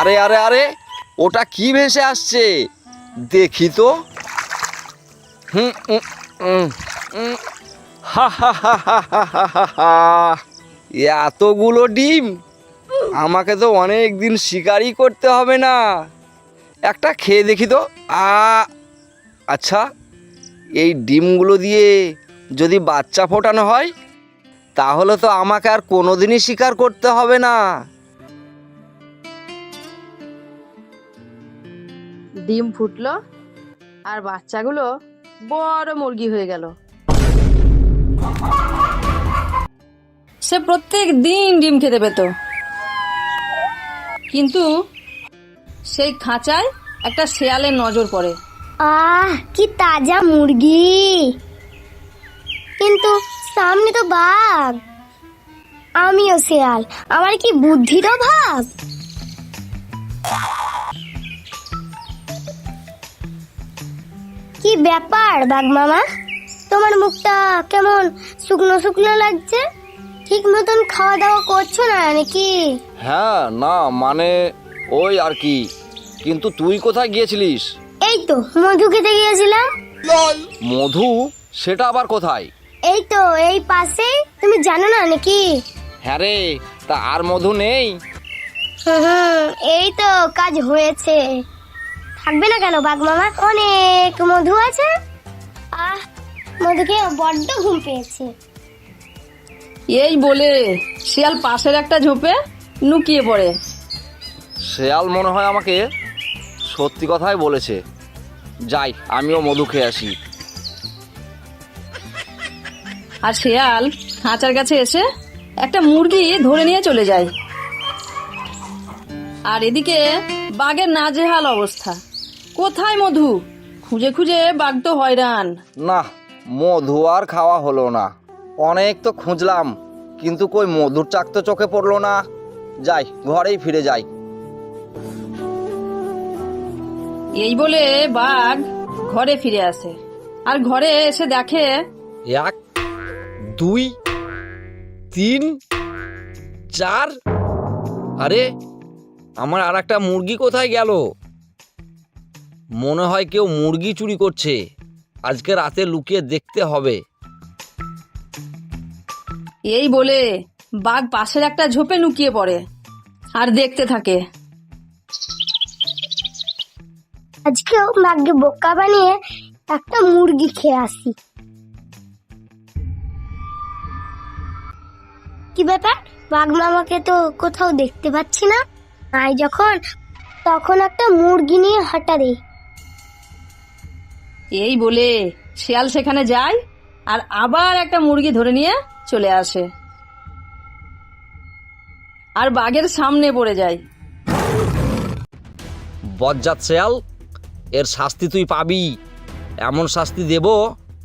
আরে আরে আরে, ওটা কি ভেসে আসছে দেখি তো। হুম উম, উম, উম, হা হা হা হা হা হা হা হা। এতগুলো ডিম, আমাকে তো অনেক দিন শিকারই করতে হবে না। একটা খেয়ে দেখি তো। আচ্ছা, এই ডিমগুলো দিয়ে যদি বাচ্চা ফোটানো হয় তাহলে তো আমাকে আর কোনোদিনই শিকার করতে হবে না। ডিম ফুটলো আর বাচ্চাগুলো বড় মুরগি হয়ে গেল। সে প্রত্যেক দিন ডিম খেতে পেত, কিন্তু সেই খাঁচায় একটা শেয়ালের নজর পড়ে। কি তাজা মুরগি, কিন্তু সামনে তো বাঘ, আমিও শেয়াল, আমার কি বুদ্ধির অভাব। কি ব্যাপার বাঘ মামা, তোমার মুখটা কেমন শুকনো শুকনো লাগছে? ঠিক মতন খাওয়া দাওয়া করছো না নাকি? হ্যাঁ, না মানে ওই আর কি। কিন্তু তুই কোথায় গিয়েছিলিস? এই তো মধু খেতে গিয়েছিলাম। মধু? সেটা আবার কোথায়? এই তো এই পাশে, তুমি জানো না নাকি? হ্যাঁ রে, তা আর মধু নেই? এই তো কাজ হয়েছে, থাকবে না কেন বাঘ মামা, অনেক মধু আছে। মধুকে বড্ড ঘুম পেয়েছে। এই বলে শিয়াল পাশের একটা ঝোপে লুকিয়ে পড়ে। শেয়াল মনে হয় আমাকে সত্যি কথাই বলেছে। যাই, আমিও মধু খেয়ে আসি। আর শেয়াল খাঁচার কাছে এসে একটা মুরগি ধরে নিয়ে চলে যায়। আর এদিকে বাঘের নাজেহাল অবস্থা। কোথায় মধু? খুঁজে খুঁজে বাঘ তো হয়রান। না, মধু আর খাওয়া হলো না। অনেক তো খুঁজলাম, কিন্তু কই মধুর চাক তো চোখে পড়লো না। যাই, ঘরেই ফিরে যাই। এই বলে বাঘ ঘরে ফিরে আসে, আর ঘরে এসে দেখে 1 2 3 4। আরে, আমার আর একটা মুরগি কোথায় গেল? মনে হয় কেউ মুরগি চুরি করছে। আজকে রাতে লুকিয়ে দেখতে হবে। এই বলে বাঘ পাশের একটা ঝোপে লুকিয়ে পড়ে আর দেখতে থাকে। আজকেও মাকে বোকা বানিয়ে একটা মুরগি খেয়ে আসি। কি ব্যাপার, বাঘ মামাকে তো কোথাও দেখতে পাচ্ছি না। আই যখন তখন একটা মুরগি নিয়ে হাঁটা দেই। এই বলে শিয়াল সেখানে যায় আর আবার একটা মুরগি ধরে নিয়ে চলে আসে, আর বাঘের সামনে পড়ে যায়। বজ্জাত শেয়াল, এর শাস্তি তুই পাবি। এমন শাস্তি দেব।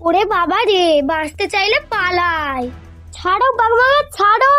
ওরে বাবা রে, বাঁচতে চাইলে পালাই। ছাড়ো বাঘ মামা, ছাড়ো।